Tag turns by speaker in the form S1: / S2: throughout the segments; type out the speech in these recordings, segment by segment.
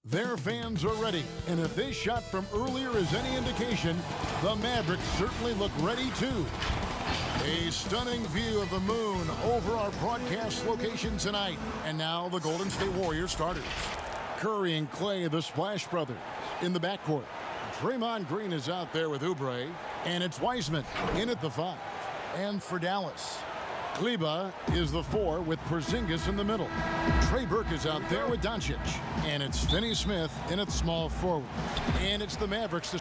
S1: Their fans are ready, and if this shot from earlier is any indication, the Mavericks certainly look ready too. A stunning view of the moon over our broadcast location tonight. And now the Golden State Warriors starters. Curry and Clay, the Splash Brothers, in the backcourt. Draymond Green is out there with Oubre, and it's Wiseman in at the 5. And for Dallas, Kleber is the 4 with Porzingis in the middle. Trey Burke is out there with Doncic, and it's Finney-Smith in at small forward. And it's the Mavericks.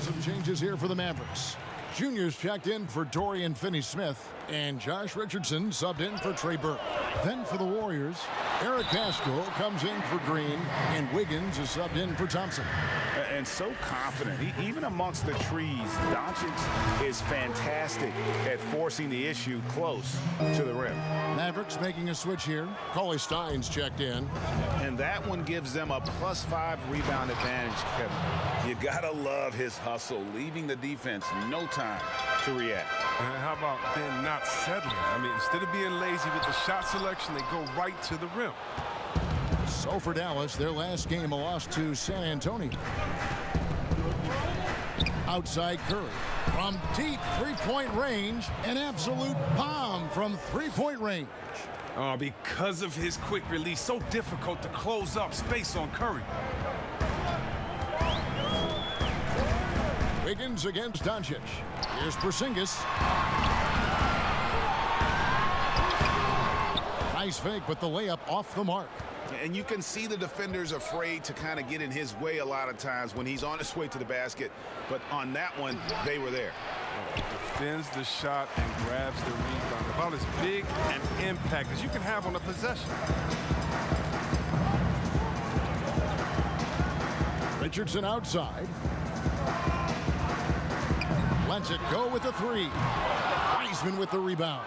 S1: Some changes here for the Mavericks. Junior's checked in for Dorian Finney-Smith, and Josh Richardson subbed in for Trey Burke. Then for the Warriors, Eric Pascal comes in for Green, and Wiggins is subbed in for Thompson.
S2: And so confident. Even amongst the trees, Doncic is fantastic at forcing the issue close to the rim.
S1: Mavericks making a switch here. Cauley Stein's checked in.
S2: And that one gives them a +5 rebound advantage, Kevin. You gotta love his hustle, leaving the defense no time to react.
S3: And how about then not settling? I mean, instead of being lazy with the shot selection, they go right to the rim.
S1: So for Dallas, their last game, a loss to San Antonio. Outside Curry. From deep three-point range, an absolute bomb from three-point range.
S3: Because of his quick release, so difficult to close up space on Curry.
S1: Wiggins against Doncic. Here's Porzingis. Nice fake, but the layup off the mark.
S2: And you can see the defenders afraid to kind of get in his way a lot of times when he's on his way to the basket. But on that one, they were there.
S3: Defends the shot and grabs the rebound. About as big an impact as you can have on a possession.
S1: Richardson outside. Lets it go with the 3. Wiseman with the rebound.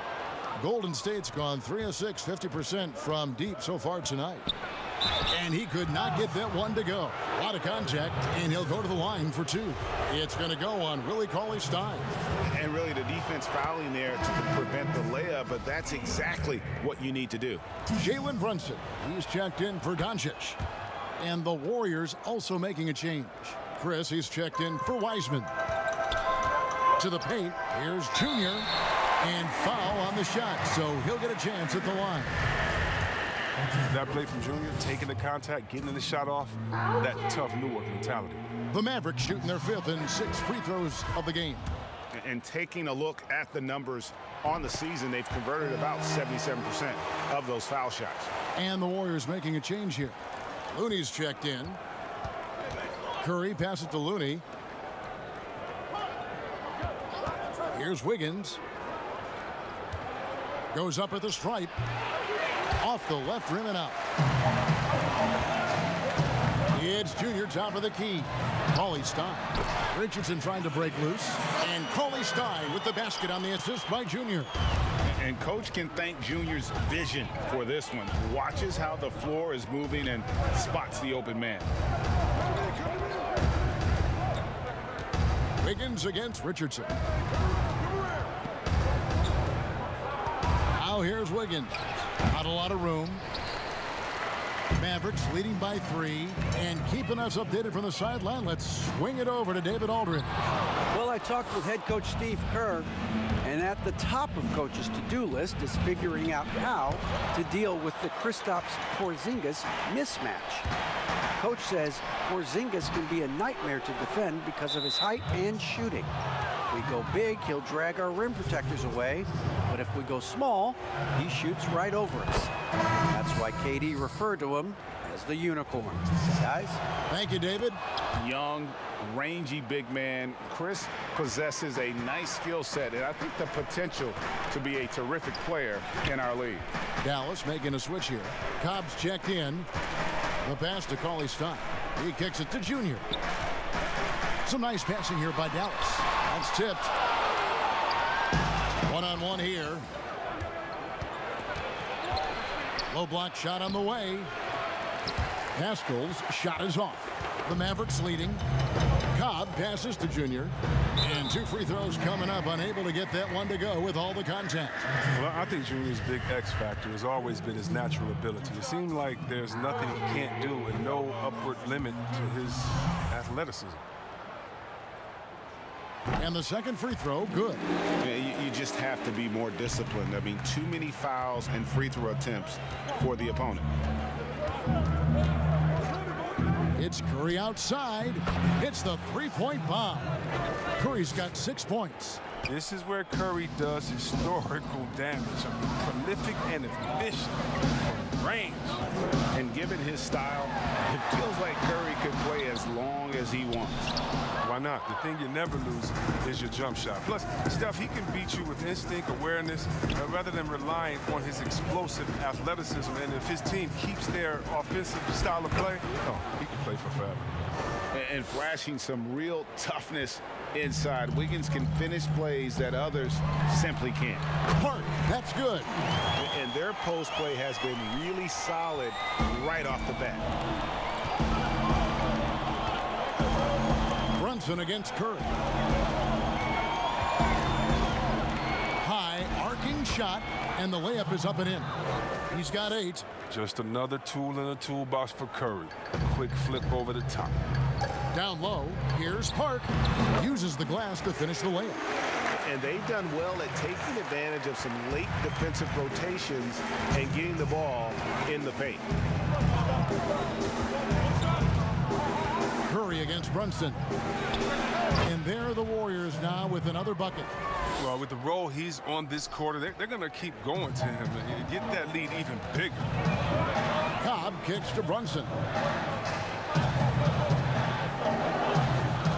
S1: Golden State's gone 3 of 6, 50% from deep so far tonight. And he could not get that one to go. A lot of contact, and he'll go to the line for 2. It's going to go on Willie Cauley-Stein.
S2: And really the defense fouling there to prevent the layup, but that's exactly what you need to do.
S1: Jalen Brunson, he's checked in for Doncic. And the Warriors also making a change. Chris, he's checked in for Wiseman. To the paint, here's Junior. And foul on the shot, so he'll get a chance at the line.
S3: That play from Junior, taking the contact, getting the shot off, that tough Newark mentality.
S1: The Mavericks shooting their 5th and 6th free throws of the game.
S2: And taking a look at the numbers on the season, they've converted about 77% of those foul shots.
S1: And the Warriors making a change here. Looney's checked in. Curry passes to Looney. Here's Wiggins. Goes up at the stripe. Off the left rim and out. It's Junior top of the key. Cauley-Stein. Richardson trying to break loose. And Cauley-Stein with the basket on the assist by Junior.
S2: And Coach can thank Junior's vision for this one. Watches how the floor is moving and spots the open man.
S1: Wiggins against Richardson. Now here's Wiggins. Not a lot of room. Mavericks leading by 3 and keeping us updated from the sideline. Let's swing it over to David Aldridge.
S4: Well, I talked with head coach Steve Kerr, and at the top of coach's to-do list is figuring out how to deal with the Kristaps Porzingis mismatch. Coach says Porzingis can be a nightmare to defend because of his height and shooting. If we go big, he'll drag our rim protectors away. But if we go small, he shoots right over us. That's why KD referred to him as the unicorn. Guys?
S1: Thank you, David.
S2: Young, rangy big man. Chris possesses a nice skill set, and I think the potential to be a terrific player in our league.
S1: Dallas making a switch here. Cobb's checked in. The pass to Cauley-Stein. He kicks it to Junior. Some nice passing here by Dallas. That's tipped. One-on-one here. Low block shot on the way. Pascal's shot is off. The Mavericks leading. Cobb passes to Junior. And 2 free throws coming up, unable to get that one to go with all the contact.
S3: Well, I think Junior's big X factor has always been his natural ability. It seems like there's nothing he can't do and no upward limit to his athleticism.
S1: And the second free throw, good.
S2: Yeah, you just have to be more disciplined. I mean, too many fouls and free throw attempts for the opponent.
S1: It's Curry outside. It's the three-point bomb. Curry's got 6 points.
S3: This is where Curry does historical damage. I mean, prolific and efficient from range.
S2: And given his style, it feels like Curry could play as long as he wants.
S3: Why not? The thing you never lose is your jump shot. Plus, Steph, he can beat you with instinct, awareness, rather than relying on his explosive athleticism. And if his team keeps their offensive style of play, oh, he can play for forever.
S2: And flashing some real toughness inside. Wiggins can finish plays that others simply can't.
S1: Park, that's good.
S2: And their post play has been really solid right off the bat.
S1: Brunson against Curry. High arcing shot, and the layup is up and in. He's got 8.
S3: Just another tool in the toolbox for Curry. A quick flip over the top.
S1: Down low, here's Park. Uses the glass to finish the layup.
S2: And they've done well at taking advantage of some late defensive rotations and getting the ball in the paint.
S1: Curry against Brunson. And there are the Warriors now with another bucket.
S3: Well, with the role he's on this quarter, they're going to keep going to him and get that lead even bigger.
S1: Cobb kicks to Brunson.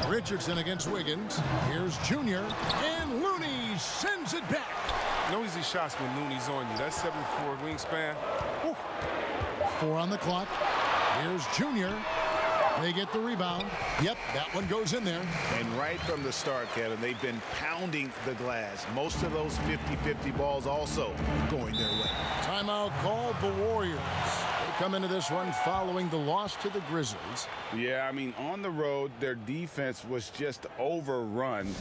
S1: Richardson against Wiggins. Here's Junior. And Looney sends it back.
S3: No easy shots when Looney's on you. That 7'4" wingspan.
S1: Ooh. 4 on the clock. Here's Junior. They get the rebound. Yep, that one goes in there.
S2: And right from the start, Kevin, they've been pounding the glass. Most of those 50-50 balls also going their way.
S1: Timeout called the Warriors. They come into this one following the loss to the Grizzlies.
S2: Yeah, I mean, on the road, their defense was just overrun.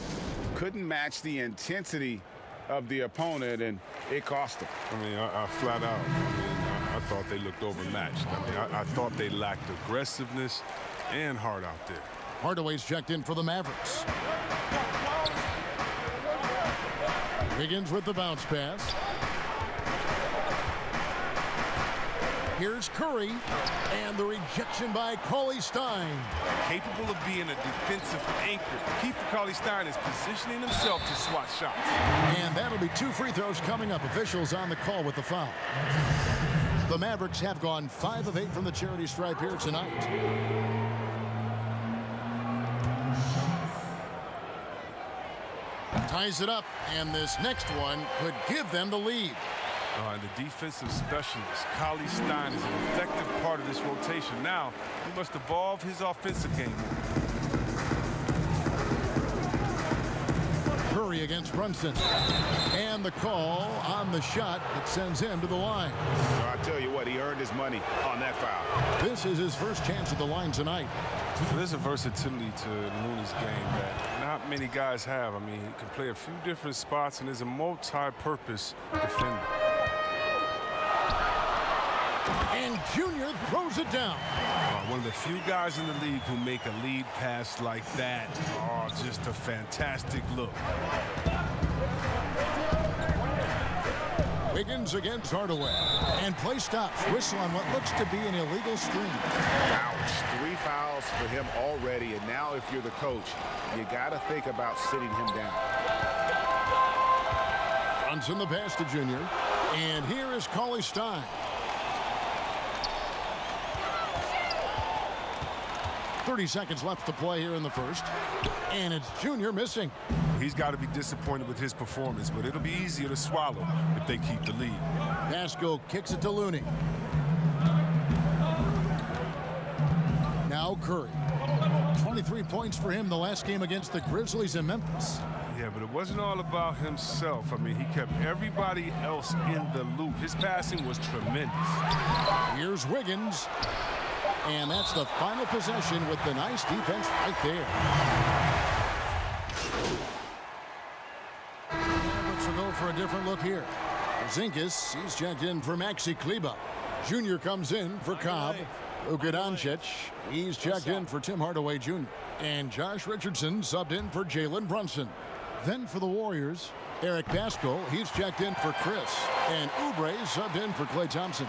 S2: Couldn't match the intensity of the opponent, and it cost them.
S3: I mean, I flat out, I thought they looked overmatched. I mean, I thought they lacked aggressiveness and heart out there.
S1: Hardaway's checked in for the Mavericks. Wiggins with the bounce pass. Here's Curry, and the rejection by Cauley-Stein.
S3: Capable of being a defensive anchor, Keith Cauley-Stein is positioning himself to swat shots.
S1: And that'll be 2 free throws coming up. Officials on the call with the foul. The Mavericks have gone 5 of 8 from the charity stripe here tonight. Ties it up, and this next one could give them the lead.
S3: And the defensive specialist, Cauley-Stein, is an effective part of this rotation. Now, he must evolve his offensive game.
S1: Curry against Brunson. And the call on the shot that sends him to the line.
S2: So I tell you what, he earned his money on that foul.
S1: This is his first chance at the line tonight.
S3: There's a versatility to Looney's game that not many guys have. I mean, he can play a few different spots and is a multi-purpose defender.
S1: And Junior throws it down.
S3: One of the few guys in the league who make a lead pass like that. Oh, just a fantastic look.
S1: Wiggins against Hardaway. And play stops. Whistle on what looks to be an illegal screen.
S2: Ouch. 3 fouls for him already, and now if you're the coach, you got to think about sitting him down.
S1: Brunson the pass to Junior. And here is Cauley-Stein. 30 seconds left to play here in the first. And it's Junior missing.
S3: He's got to be disappointed with his performance, but it'll be easier to swallow if they keep the lead.
S1: Pasco kicks it to Looney. Now Curry. 23 points for him the last game against the Grizzlies in Memphis.
S3: Yeah, but it wasn't all about himself. I mean, he kept everybody else in the loop. His passing was tremendous.
S1: Here's Wiggins. And that's the final possession with the nice defense right there. Mavericks will go for a different look here. Porzingis, he's checked in for Maxi Kleber. Jr. comes in for Cobb. Luka Doncic, he's checked in for Tim Hardaway Jr. And Josh Richardson subbed in for Jalen Brunson. Then for the Warriors, Eric Pascal, he's checked in for Chris. And Oubre subbed in for Klay Thompson.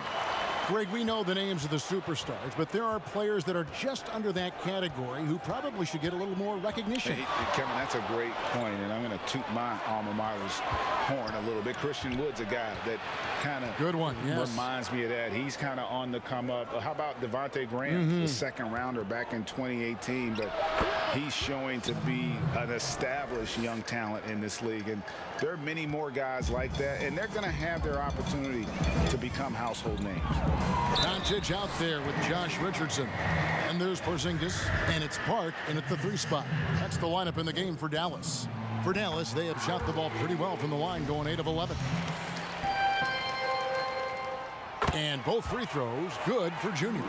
S1: Greg, we know the names of the superstars, but there are players that are just under that category who probably should get a little more recognition.
S2: Hey, Kevin, that's a great point, and I'm going to toot my alma mater's horn a little bit. Christian Wood's a guy that kind of
S1: good one, yes,
S2: reminds me of that. He's kind of on the come up. How about Devontae Graham, the second rounder back in 2018, but he's showing to be an established young talent in this league, and there are many more guys like that, and they're going to have their opportunity to become household names.
S1: Doncic out there with Josh Richardson. And there's Porzingis, and it's Park in at the 3 spot. That's the lineup in the game for Dallas. For Dallas, they have shot the ball pretty well from the line, going 8 of 11. And both free throws good for Junior.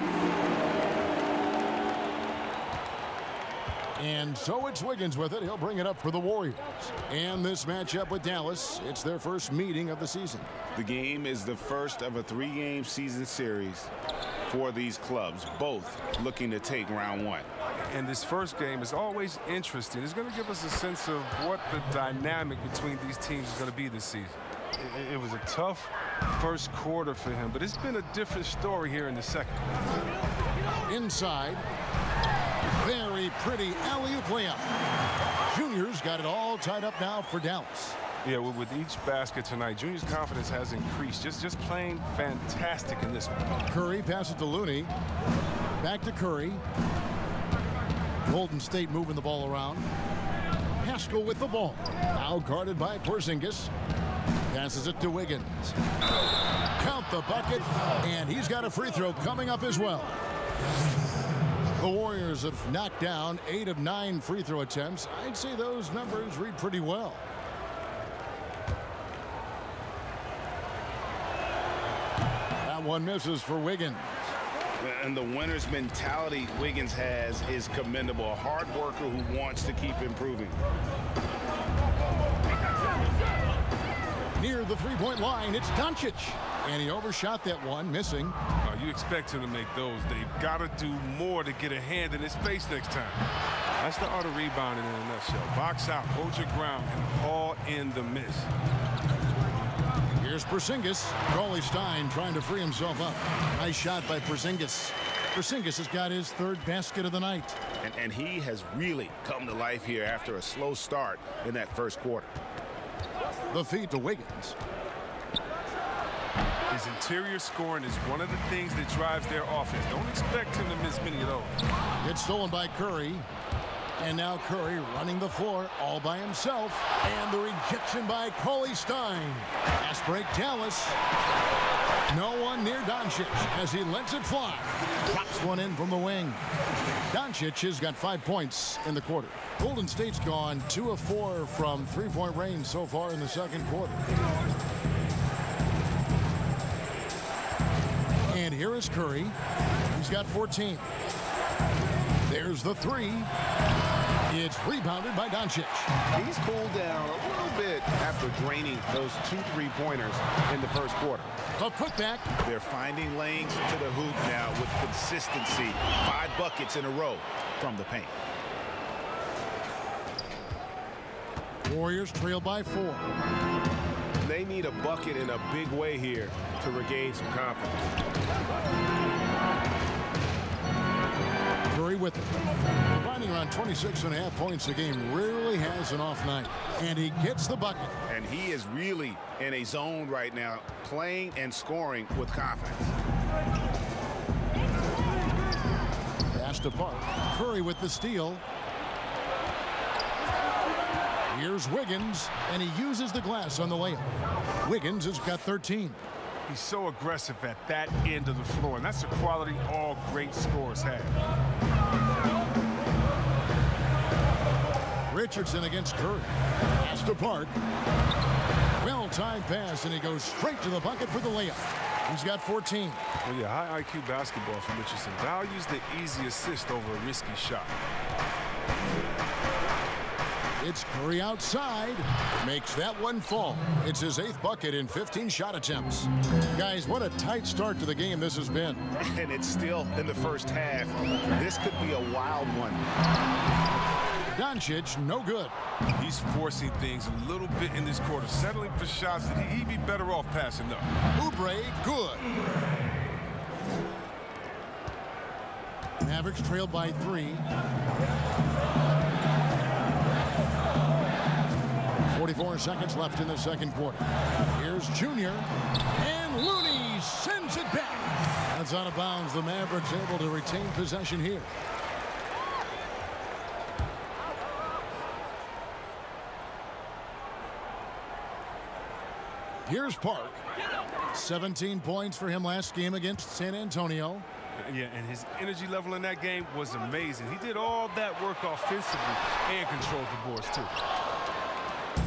S1: And so it's Wiggins with it. He'll bring it up for the Warriors. And this matchup with Dallas, it's their first meeting of the season.
S2: The game is the first of a 3-game season series for these clubs, both looking to take round 1.
S3: And this first game is always interesting. It's going to give us a sense of what the dynamic between these teams is going to be this season. It was a tough first quarter for him, but it's been a different story here in the second.
S1: Inside. Very pretty alley-oop layup. Junior's got it all tied up now for Dallas.
S3: Yeah, with each basket tonight, Junior's confidence has increased. Just playing fantastic in this one.
S1: Curry passes to Looney. Back to Curry. Golden State moving the ball around. Pascal with the ball. Now guarded by Porzingis. Passes it to Wiggins. Count the bucket, and he's got a free throw coming up as well. The Warriors have knocked down 8 of 9 free throw attempts. I'd say those numbers read pretty well. That one misses for Wiggins.
S2: And the winner's mentality Wiggins has is commendable. A hard worker who wants to keep improving.
S1: Near the three-point line, it's Doncic. And he overshot that one, missing.
S3: You expect him to make those. They've got to do more to get a hand in his face next time. That's the art of rebounding in a nutshell. Box out, hold your ground, and haul in the miss.
S1: Here's Porzingis. Rollie Stein trying to free himself up. Nice shot by Porzingis. Porzingis has got his 3rd basket of the night.
S2: And he has really come to life here after a slow start in that first quarter.
S1: The feed to Wiggins.
S3: His interior scoring is one of the things that drives their offense. Don't expect him to miss many of those.
S1: It's stolen by Curry. And now Curry running the floor all by himself. And the rejection by Rollie Stein. Fast break Dallas. No one near Doncic as he lets it fly. Drops one in from the wing. Doncic has got 5 points in the quarter. Golden State's gone 2 of 4 from three-point range so far in the second quarter. And here is Curry. He's got 14. There's the 3. It's rebounded by Doncic.
S2: He's cooled down a little bit after draining those 2 3-pointers in the first quarter.
S1: A putback.
S2: They're finding lanes to the hoop now with consistency. 5 buckets in a row from the paint.
S1: Warriors trail by 4.
S2: They need a bucket in a big way here to regain some confidence.
S1: Curry with it. Finding around 26.5 points a game. Rarely has an off night. And he gets the bucket.
S2: And he is really in a zone right now, playing and scoring with confidence.
S1: Pass to Park. Curry with the steal. Here's Wiggins, and he uses the glass on the layup. Wiggins has got 13.
S3: He's so aggressive at that end of the floor, and that's a quality all great scorers have.
S1: Richardson against Curry. Pass to Park. Well-timed pass, and he goes straight to the bucket for the layup. He's got 14.
S3: Well, yeah, high IQ basketball from Richardson. Values the easy assist over a risky shot.
S1: It's Curry outside. Makes that one fall. It's his 8th bucket in 15 shot attempts. Guys, what a tight start to the game this has been.
S2: And it's still in the first half. This could be a wild one.
S1: Doncic, no good.
S3: He's forcing things a little bit in this quarter, settling for shots that he'd be better off passing up.
S1: Oubre, good. Mavericks trailed by 3. 44 seconds left in the second quarter. Here's Junior, and Looney sends it back. That's out of bounds. The Mavericks able to retain possession here. Here's Park. 17 points for him last game against San Antonio.
S3: Yeah, and his energy level in that game was amazing. He did all that work offensively and controlled the boards, too.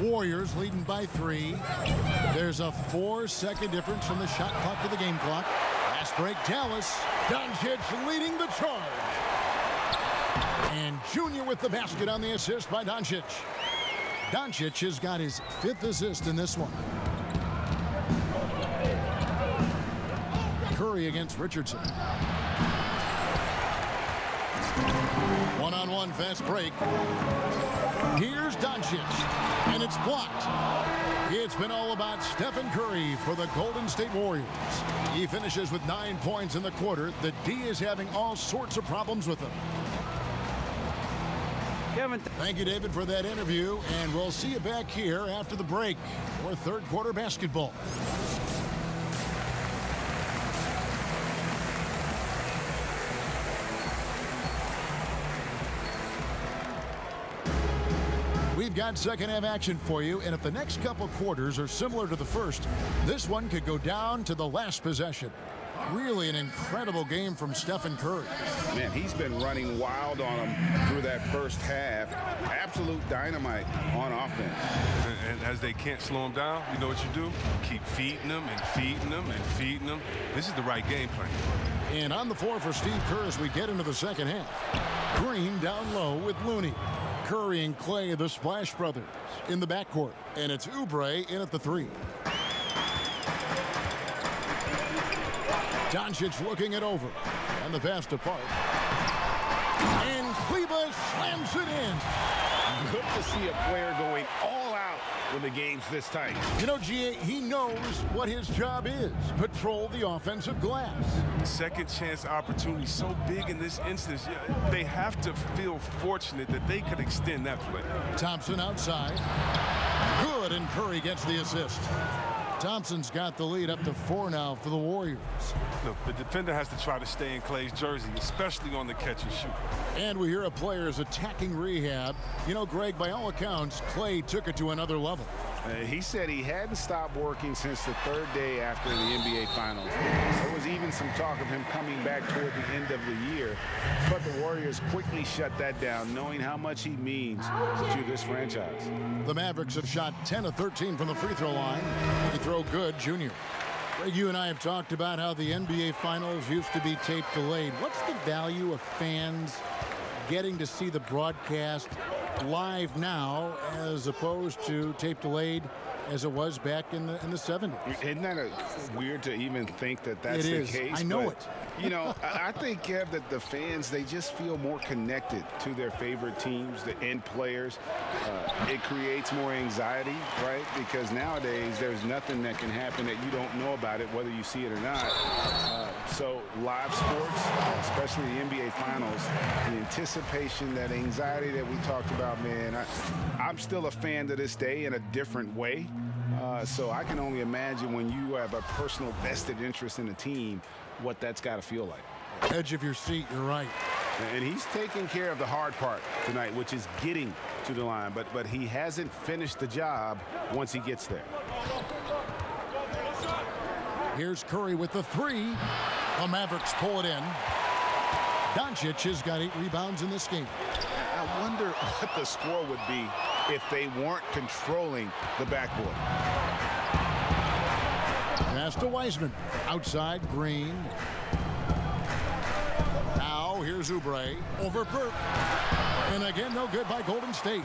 S1: Warriors leading by 3. There's a 4-second difference from the shot clock to the game clock. Last break, Dallas. Doncic leading the charge. And Junior with the basket on the assist by Doncic. Doncic has got his 5th assist in this one. Curry against Richardson. One-on-one fast break. Here's Doncic, and it's blocked. It's been all about Stephen Curry for the Golden State Warriors. He finishes with 9 points in the quarter. The D is having all sorts of problems with him.
S4: Kevin,
S1: thank you, David, for that interview, and we'll see you back here after the break for third quarter basketball. We've got second half action for you, and if the next couple quarters are similar to the first, this one could go down to the last possession. Really an incredible game from Stephen Curry.
S2: Man, he's been running wild on him through that first half. Absolute dynamite on offense.
S3: And as they can't slow him down, you know what you do? Keep feeding them and feeding them and feeding them. This is the right game plan.
S1: And on the floor for Steve Kerr as we get into the second half. Green down low with Looney. Curry and Clay, the Splash Brothers, in the backcourt. And it's Oubre in at the 3. Doncic looking it over. And the pass to Park. And Kleba slams it in.
S2: Good to see a player going all out when the game's this tight.
S1: You know, G.A., he knows what his job is. Patrol the offensive glass.
S3: Second chance opportunity so big in this instance. They have to feel fortunate that they could extend that play.
S1: Thompson outside. Good, and Curry gets the assist. Thompson's got the lead up to 4 now for the Warriors.
S3: Look, the defender has to try to stay in Clay's jersey, especially on the catch and shoot.
S1: And we hear a player's attacking rehab. You know, Greg, by all accounts, Clay took it to another level.
S2: He said he hadn't stopped working since the 3rd day after the NBA Finals. There was even some talk of him coming back toward the end of the year. But the Warriors quickly shut that down, knowing how much he means to this franchise.
S1: The Mavericks have shot 10 of 13 from the free throw line. They throw good, Junior. Greg, you and I have talked about how the NBA Finals used to be tape delayed. What's the value of fans getting to see the broadcast live now as opposed to tape delayed as it was back in the 70s?
S2: Isn't that weird to even think that that's the case?
S1: I know it.
S2: You know, I think, Kev, that the fans, they just feel more connected to their favorite teams and players. It creates more anxiety, right? Because nowadays there's nothing that can happen that you don't know about it, whether you see it or not. So live sports, especially the NBA Finals, the anticipation, that anxiety that we talked about, man, I'm still a fan to this day in a different way. So I can only imagine when you have a personal vested interest in a team, what that's got to feel like.
S1: Edge of your seat, you're right.
S2: And he's taking care of the hard part tonight, which is getting to the line. But he hasn't finished the job once he gets there.
S1: Here's Curry with the 3. The Mavericks pull it in. Doncic has got 8 rebounds in this game.
S2: I wonder what the score would be if they weren't controlling the backboard.
S1: Pass to Wiseman. Outside, Green. Now, here's Oubre. Over Burke. And again, no good by Golden State.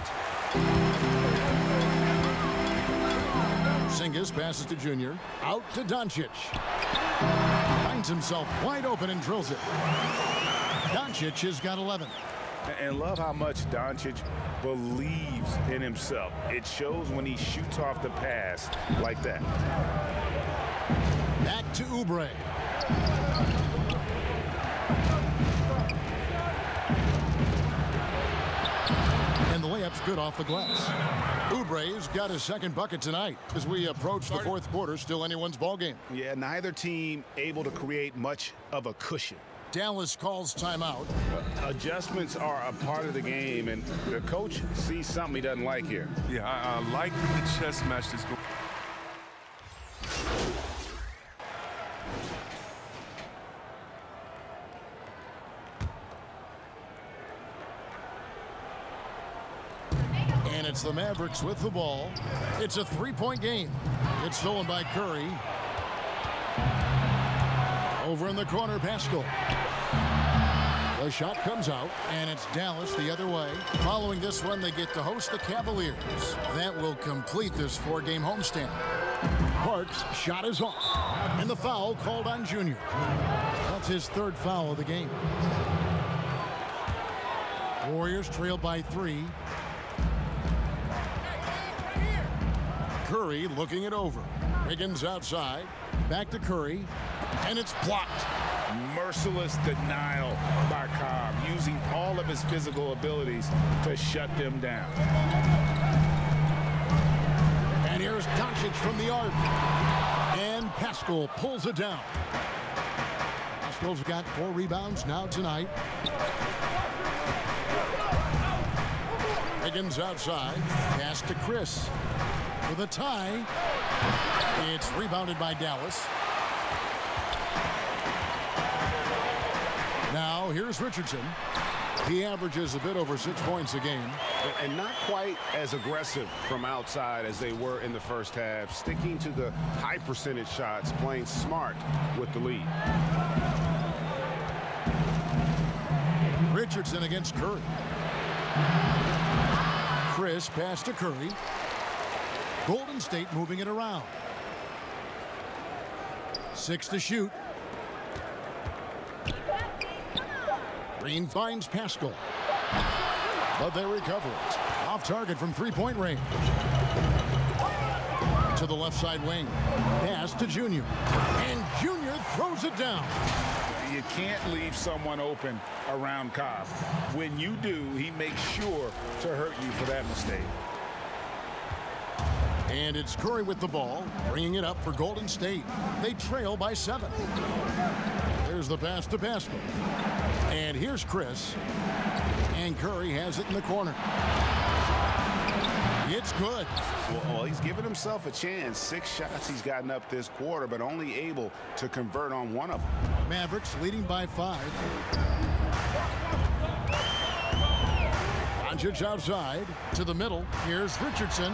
S1: Porzingis passes to Junior. Out to Doncic. Finds himself wide open and drills it. Doncic has got 11.
S2: And love how much Doncic believes in himself. It shows when he shoots off the pass like that.
S1: Back to Oubre. And the layup's good off the glass. Oubre's got his second bucket tonight. As we approach the fourth quarter, still anyone's ball game.
S2: Yeah, neither team able to create much of a cushion.
S1: Dallas calls timeout.
S2: Adjustments are a part of the game, and the coach sees something he doesn't like here.
S3: Yeah, I like the chess match that's going.
S1: And it's the Mavericks with the ball. It's a three-point game. It's stolen by Curry. Over in the corner, Pascal. The shot comes out, and it's Dallas the other way. Following this one, they get to host the Cavaliers. That will complete this four-game homestand. Parks' shot is off, and the foul called on Junior. That's his third foul of the game. Warriors trail by 3. Curry looking it over. Wiggins outside. Back to Curry. And it's blocked.
S2: Merciless denial by Cobb, using all of his physical abilities to shut them down.
S1: And here's Doncic from the arc. And Pascal pulls it down. Pascal's got 4 rebounds now tonight. Wiggins outside. Pass to Chris. For the tie. It's rebounded by Dallas. Now, here's Richardson. He averages a bit over 6 points a game.
S2: And not quite as aggressive from outside as they were in the first half, sticking to the high percentage shots, playing smart with the lead.
S1: Richardson against Curry. Chris pass to Curry. Golden State moving it around. 6 to shoot. Green finds Pascal. But they recover it. Off target from three-point range. To the left side wing. Pass to Junior. And Junior throws it down.
S2: You can't leave someone open around Cobb. When you do, he makes sure to hurt you for that mistake.
S1: And it's Curry with the ball, bringing it up for Golden State. They trail by 7. There's the pass to Pascal. And here's Chris. And Curry has it in the corner. It's good.
S2: Well, he's given himself a chance. 6 shots he's gotten up this quarter, but only able to convert on 1 of them.
S1: Mavericks leading by 5. Doncic outside to the middle. Here's Richardson.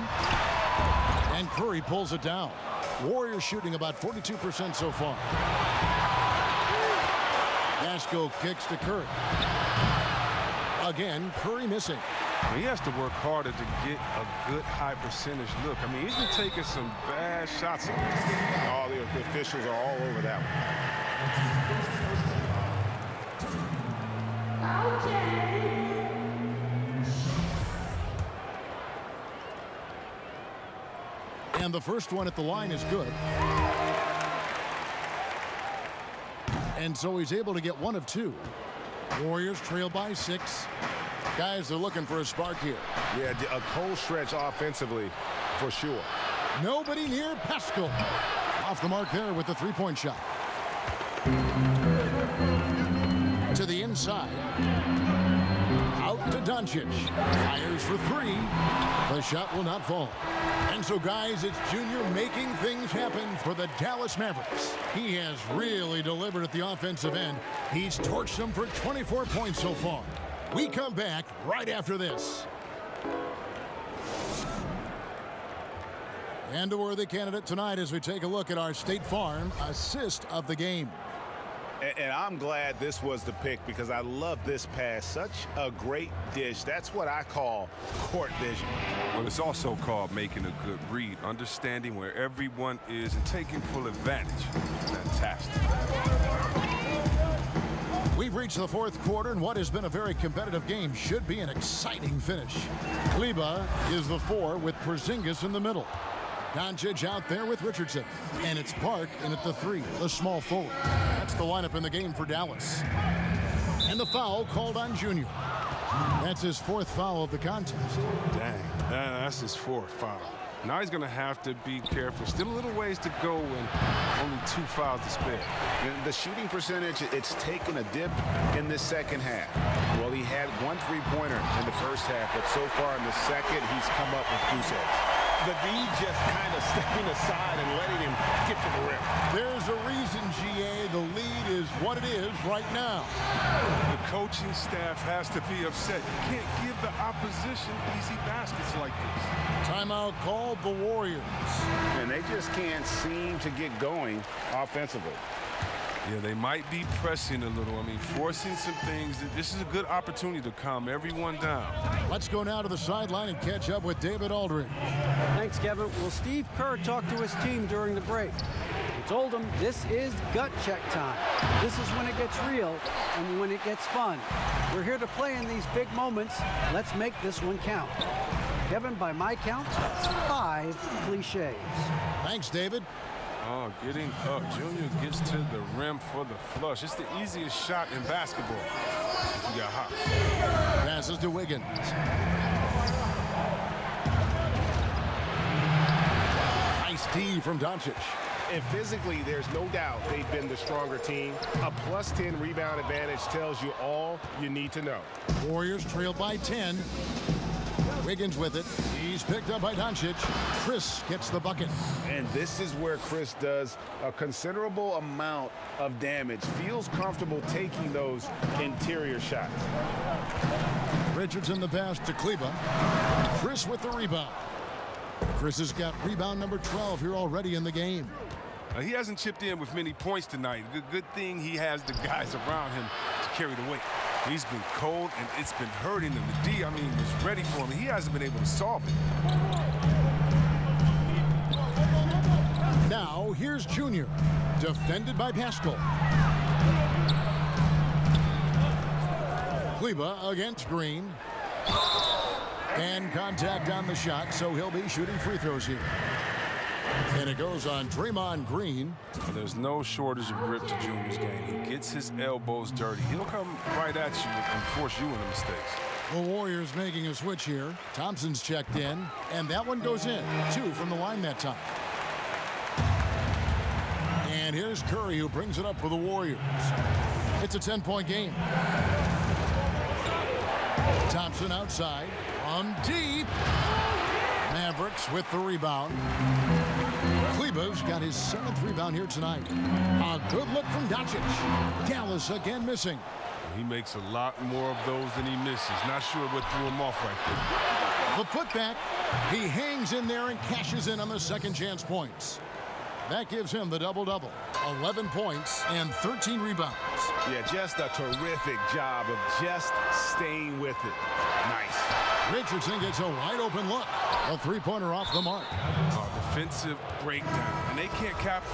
S1: And Curry pulls it down. Warriors shooting about 42% so far. Pascal kicks to Curry. Again, Curry missing.
S3: He has to work harder to get a good high percentage look. I mean, he's been taking some bad shots.
S2: All the officials are all over that one.
S1: And the first one at the line is good. And so he's able to get 1 of 2. Warriors trail by 6. Guys, they're looking for a spark here.
S2: Yeah, a cold stretch offensively for sure.
S1: Nobody near Pascal. Off the mark there with the three-point shot. To the inside. Out to Doncic. Fires for 3. The shot will not fall. And so, guys, it's Junior making things happen for the Dallas Mavericks. He has really delivered at the offensive end. He's torched them for 24 points so far. We come back right after this. And a worthy candidate tonight as we take a look at our State Farm assist of the game.
S2: And I'm glad this was the pick because I love this pass. Such a great dish. That's what I call court vision.
S3: Well, it's also called making a good read, understanding where everyone is and taking full advantage. Fantastic.
S1: We've reached the fourth quarter, and what has been a very competitive game should be an exciting finish. Kleba is the 4 with Porzingis in the middle. Doncic out there with Richardson. And it's Park in at the 3, the small forward. That's the lineup in the game for Dallas. And the foul called on Junior. That's his 4th foul of the contest.
S3: Dang, that's his 4th foul. Now he's going to have to be careful. Still a little ways to go and only 2 fouls to spare.
S2: And the shooting percentage, it's taken a dip in this second half. Well, he had 1 3-pointer in the first half, but so far in the second, he's come up with goose eggs.
S5: The D just kind of stepping aside and letting him get to the rim.
S1: There's a reason, GA, the lead is what it is right now.
S3: The coaching staff has to be upset. You can't give the opposition easy baskets like this.
S1: Timeout called the Warriors.
S2: And they just can't seem to get going offensively.
S3: Yeah, they might be pressing a little. I mean, forcing some things. This is a good opportunity to calm everyone down.
S1: Let's go now to the sideline and catch up with David Aldridge.
S4: Thanks, Kevin. Well, Steve Kerr talked to his team during the break. He told them this is gut check time. This is when it gets real and when it gets fun. We're here to play in these big moments. Let's make this one count. Kevin, by my count, it's 5 cliches.
S1: Thanks, David.
S3: Oh, getting up. Junior gets to the rim for the flush. It's the easiest shot in basketball if you got hops.
S1: Passes to Wiggins. Nice D from Doncic.
S5: And physically, there's no doubt they've been the stronger team. A +10 rebound advantage tells you all you need to know.
S1: Warriors trail by 10. Wiggins with it. He's picked up by Doncic. Chris gets the bucket.
S2: And this is where Chris does a considerable amount of damage. Feels comfortable taking those interior shots.
S1: Richardson the pass to Kleba. Chris with the rebound. Chris has got rebound number 12 here already in the game.
S3: He hasn't chipped in with many points tonight. Good thing he has the guys around him to carry the weight. He's been cold, and it's been hurting him. The D, I mean, was ready for him. He hasn't been able to solve it.
S1: Now, here's Junior. Defended by Pascal. Kleba against Green. And contact on the shot, so he'll be shooting free throws here. And it goes on Draymond Green.
S3: And there's no shortage of grip to Junior's game. He gets his elbows dirty. He'll come right at you and force you into mistakes.
S1: The Warriors making a switch here. Thompson's checked in, and that one goes in. 2 from the line that time. And here's Curry, who brings it up for the Warriors. It's a 10-point game. Thompson outside. From deep. Mavericks with the rebound. Kleba's got his 7th rebound here tonight. A good look from Doncic. Dallas again missing.
S3: He makes a lot more of those than he misses. Not sure what threw him off right
S1: The putback. He hangs in there and cashes in on the second chance points. That gives him the double-double. 11 points and 13 rebounds.
S5: Yeah, just a terrific job of just staying with it. Nice.
S1: Richardson gets a wide-open look. A 3-pointer off the mark.
S3: Defensive breakdown, and they can't cap.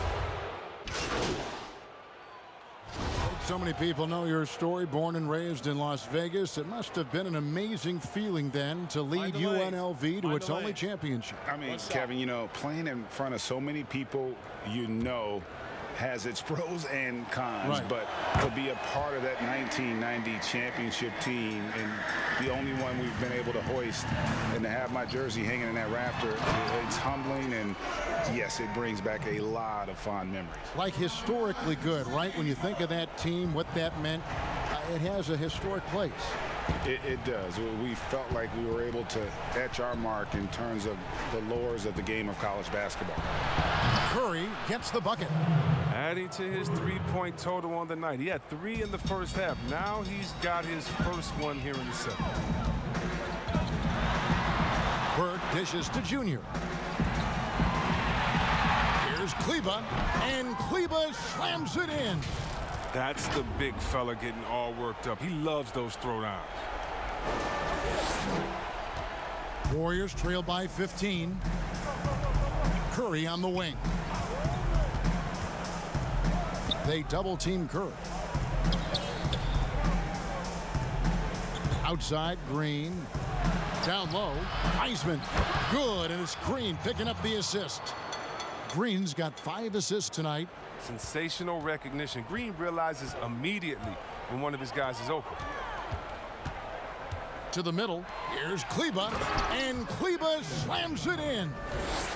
S1: So many people know your story. Born and raised in Las Vegas, it must have been an amazing feeling then to lead UNLV to its only championship.
S2: I mean, Kevin, you know, playing in front of so many people, you know, has its pros and cons,
S1: right.
S2: But to be a part of that 1990 championship team and the only one we've been able to hoist and to have my jersey hanging in that rafter, it's humbling, and yes, it brings back a lot of fond memories.
S1: Like historically good, right? When you think of that team, what that meant, it has a historic place.
S2: It does. We felt like we were able to etch our mark in terms of the lures of the game of college basketball.
S1: Curry gets the bucket.
S3: Adding to his 3-point total on the night. He had 3 in the first half. Now he's got his first one here in the second.
S1: Burke dishes to Junior. Here's Kleba, and Kleba slams it in.
S3: That's the big fella getting all worked up. He loves those throwdowns.
S1: Warriors trail by 15. Curry on the wing. They double-team Curry. Outside, Green. Down low, Eisman. Good, and it's Green picking up the assist. Green's got 5 assists tonight.
S3: Sensational recognition. Green realizes immediately when one of his guys is open.
S1: To the middle, here's Kleba, and Kleba slams it in.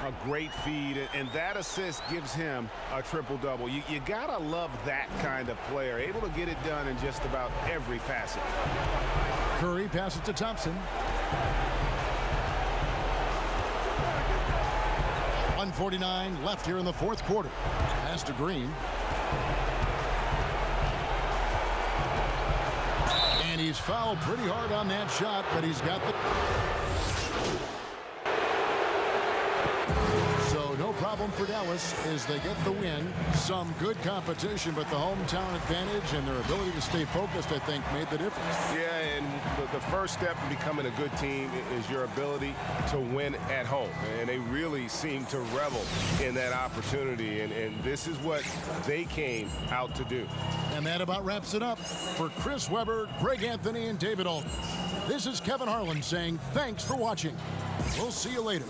S5: A great feed, and that assist gives him a triple-double. You gotta love that kind of player, able to get it done in just about every facet.
S1: Curry passes to Thompson. 1:49 left here in the fourth quarter. Pass to Green. And he's fouled pretty hard on that shot, but he's got the... So no problem for Dallas as they get the win. Some good competition, but the hometown advantage and their ability to stay focused, I think, made the difference.
S5: Yeah, and the first step in becoming a good team is your ability to win at home. And they really seem to revel in that opportunity. And this is what they came out to do.
S1: And that about wraps it up. For Chris Webber, Greg Anthony, and David Alton, this is Kevin Harlan saying thanks for watching. We'll see you later.